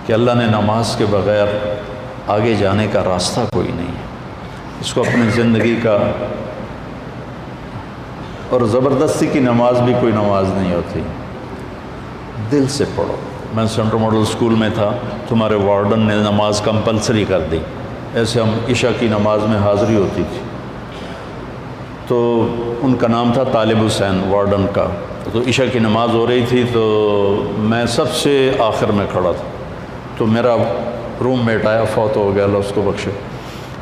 کہ اللہ نے نماز کے بغیر آگے جانے کا راستہ کوئی نہیں ہے. اس کو اپنی زندگی کا، اور زبردستی کی نماز بھی کوئی نماز نہیں ہوتی. دل سے پڑھو. میں سینٹرل ماڈل اسکول میں تھا، تمہارے وارڈن نے نماز کمپلسری کر دی. ایسے ہم عشاء کی نماز میں حاضری ہوتی تھی، تو ان کا نام تھا طالب حسین وارڈن کا. تو عشاء کی نماز ہو رہی تھی تو میں سب سے آخر میں کھڑا تھا. تو میرا روم میٹ آیا، فوت ہو گیا، اللہ اس کو بخشے.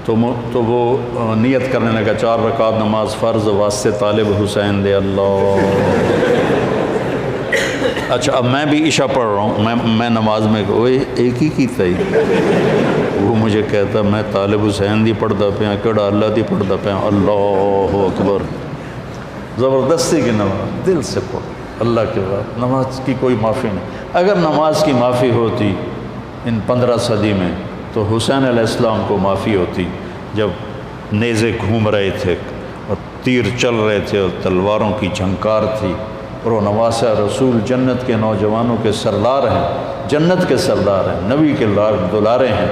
تو وہ نیت کرنے لگا 4 رکعت نماز فرض واسطے طالب حسین دے اللہ. اچھا اب میں بھی عشاء پڑھ رہا ہوں، میں نماز میں ایک ہی کی تھی. وہ مجھے کہتا میں طالب حسین دی پڑھتا پیا، کیڑا اللہ دی پڑھتا پیا. اللہ اکبر. زبردستی کی نماز دل سے پڑھو اللہ کے بعد. نماز کی کوئی معافی نہیں. اگر نماز کی معافی ہوتی ان 15 صدی میں تو حسین علیہ السلام کو معافی ہوتی، جب نیزے گھوم رہے تھے اور تیر چل رہے تھے اور تلواروں کی جھنکار تھی، اور وہ نواسہ رسول جنت کے نوجوانوں کے سردار ہیں، جنت کے سردار ہیں، نبی کے دلارے ہیں.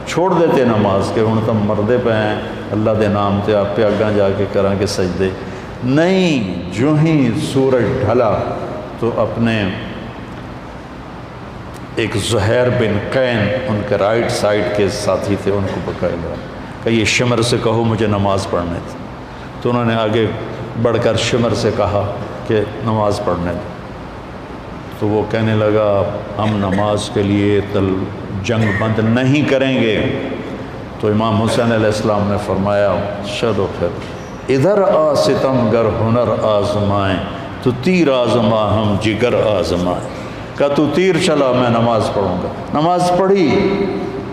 چھوڑ دیتے نماز کے ہن تم مردے پہ ہیں، اللہ دے نام تے آپ پہ اگاں جا کے کریں گے سجدے. نہیں، جو ہی سورج ڈھلا تو اپنے ایک زہیر بن قین ان کے رائٹ سائڈ کے ساتھی تھے، ان کو بقایا کہ یہ شمر سے کہو مجھے نماز پڑھنے تھی. تو انہوں نے آگے بڑھ کر شمر سے کہا کہ نماز پڑھنے دیں. تو وہ کہنے لگا ہم نماز کے لیے جنگ بند نہیں کریں گے. تو امام حسین علیہ السلام نے فرمایا شدو پھر ادھر آ ستم گر ہنر آزمائیں، تو تیر آزما ہم جگر آزمائیں. کہ تو تیر چلا میں نماز پڑھوں گا. نماز پڑھی،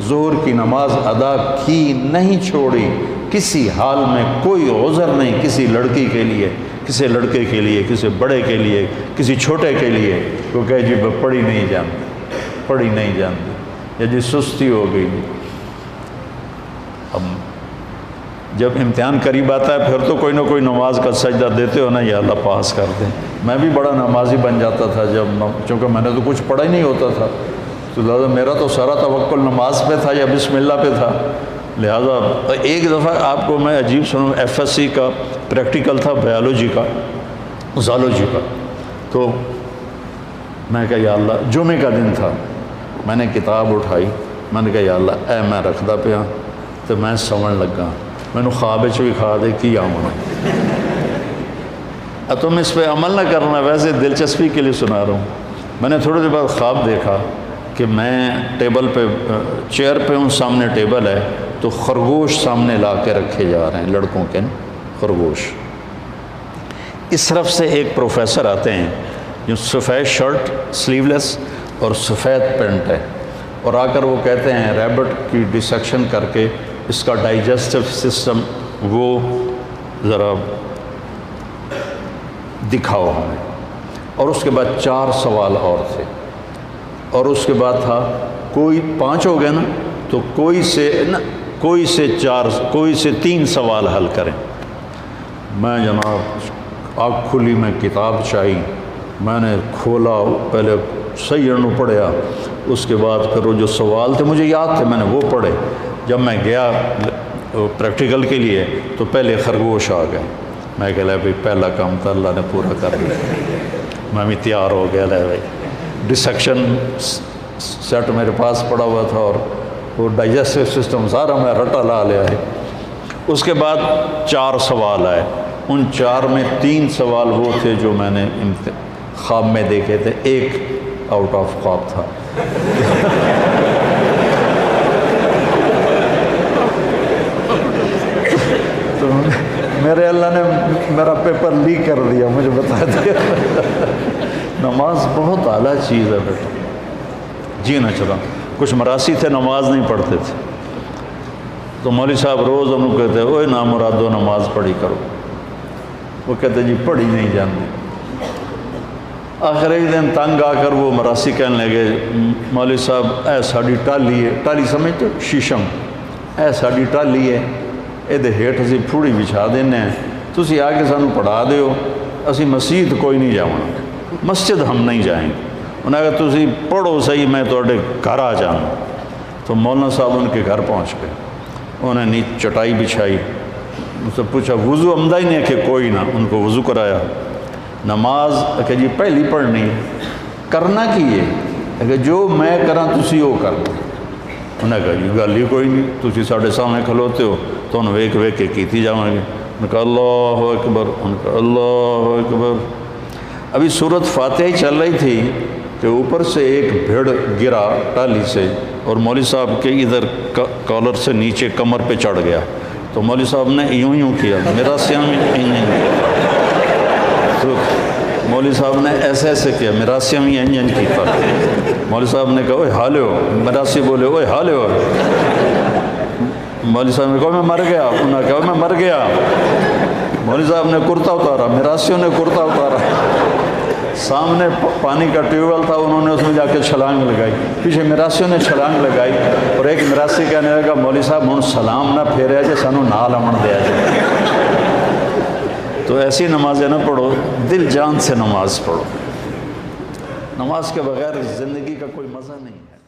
ظہر کی نماز ادا کی، نہیں چھوڑی. کسی حال میں کوئی عذر نہیں کسی لڑکی کے لیے، کسی لڑکے کے لیے، کسی بڑے کے لیے، کسی چھوٹے کے لیے. وہ کہے جی پڑھی نہیں جانتی، پڑھی نہیں جانتی، یا جی سستی ہو گئی. اب جب امتحان قریب آتا ہے پھر تو کوئی نہ کوئی نماز کا سجدہ دیتے ہو نا، یا اللہ پاس کر دیں. میں بھی بڑا نمازی بن جاتا تھا چونکہ میں نے تو کچھ پڑھا ہی نہیں ہوتا تھا، تو لہٰذا میرا تو سارا توکل نماز پہ تھا یا بسم اللہ پہ تھا. لہٰذا ایک دفعہ آپ کو میں عجیب سنوں، FSC کا پریکٹیکل تھا بایولوجی کا، زالوجی کا. تو میں کہا یا اللہ، جمعے کا دن تھا، میں نے کتاب اٹھائی، میں نے کہا یا اللہ اے میں رکھدا پیا تو میں سمجھ لگا، میں نے خواب بھی کھا دے کی آؤں. اب تم اس پہ عمل نہ کرنا، ویسے دلچسپی کے لیے سنا رہا ہوں. میں نے تھوڑی دیر بعد خواب دیکھا کہ میں ٹیبل پہ، چیئر پہ ہوں، سامنے ٹیبل ہے، تو خرگوش سامنے لا کے رکھے جا رہے ہیں، لڑکوں کے خرگوش. اس طرف سے ایک پروفیسر آتے ہیں جو سفید شرٹ سلیو لیس اور سفید پینٹ ہے، اور آ کر وہ کہتے ہیں ریبٹ کی ڈسیکشن کر کے اس کا ڈائجسٹو سسٹم وہ ذرا دکھاؤ ہمیں. اور اس کے بعد 4 سوال اور تھے، اور اس کے بعد تھا کوئی 5 ہو گئے نا، تو کوئی سے 3 سوال حل کریں. میں جناب آنکھ کھلی، میں کتاب چاہی، میں نے کھولا، پہلے صحیح انو پڑھیا، اس کے بعد پھر وہ جو سوال تھے مجھے یاد تھے میں نے وہ پڑھے. جب میں گیا پریکٹیکل کے لیے تو پہلے خرگوش آ گئے. میں کہہ لیا بھائی پہلا کام تو اللہ نے پورا کر لیا. میں بھی تیار ہو گیا، لے بھائی ڈسیکشن سیٹ میرے پاس پڑا ہوا تھا اور وہ ڈائجسٹو سسٹم سارا میں رٹا لا لیا ہے. اس کے بعد 4 سوال آئے. ان 4 میں 3 سوال وہ تھے جو میں نے خواب میں دیکھے تھے، 1 آؤٹ آف خواب تھا. تو میرے اللہ نے میرا پیپر لیک کر دیا، مجھے بتا دیا. نماز بہت اعلیٰ چیز ہے بیٹا. جی نہ چلا، کچھ مراسی تھے نماز نہیں پڑھتے تھے، تو مولوی صاحب روز ہم کہتے اوے نامرادو نماز پڑھی کرو. وہ کہتے جی پڑھی نہیں جانتی. آخر ایک دن تنگ آ کر وہ مراسی کہنے لگے مولوی صاحب اے ساڑی ٹالی ہے، ٹالی سمجھتے شیشم، اے ساڑی ٹالی ہے، یہ ہیٹ اسی پھوڑی بچھا دینے ہیں، تسی آ کے سانو پڑھا دیو، اسی مسجد کوئی نہیں جاؤں، مسجد ہم نہیں جائیں گے. انہوں نے کہا تسی پڑھو صحیح میں توڑے گھر آ جانا. تو مولانا صاحب ان کے گھر پہنچ گئے. انہوں نے چٹائی بچھائی, ان سے پوچھا وضو عمدہ ہی نہیں ہے کہ کوئی نہ, ان کو وضو کرایا. نماز کہ جی پہلی پڑھنی کرنا کی ہے کہ جو میں کراں تسی وہ کر لو. انہیں کہا جی گل ہی کوئی نہیں, تسی ساڑھے سامنے کھلوتے ہو تو انہوں ویک ویک کے کیتی جاؤں گے. انہوں نے کہا اللہ اکبر, انہوں نے کہا اللہ اکبر. ابھی سورت فاتحہ چل رہی تھی کہ اوپر سے ایک بھیڑ گرا ٹالی سے اور مولوی صاحب کے ادھر کالر سے نیچے کمر پہ چڑھ گیا. تو مولوی صاحب نے یوں یوں کیا, میرا سیاں میں تو مولوی صاحب نے ایسے ایسے کیا, میرا سیاں میں این کیتا. مولوی صاحب نے کہا اوے حالے ہو, میرا سی بولے اوے حالے ہو. مولوی صاحب نے کہا میں مر گیا. انہوں نے کہا میں مر گیا. مولوی صاحب نے کرتا اتارا, میراسیوں نے کرتا اتارا. سامنے پانی کا ٹیوب ویل تھا, انہوں نے اس میں جا کے چھلانگ لگائی. پیچھے میراسیوں نے چھلانگ لگائی اور ایک میراسی کہنے لگا مولوی صاحب ہوں سلام نہ پھیریا جے سانو نال امن دیا جائے. تو ایسی نمازیں نہ پڑھو, دل جان سے نماز پڑھو. نماز کے بغیر زندگی کا کوئی مزہ نہیں ہے.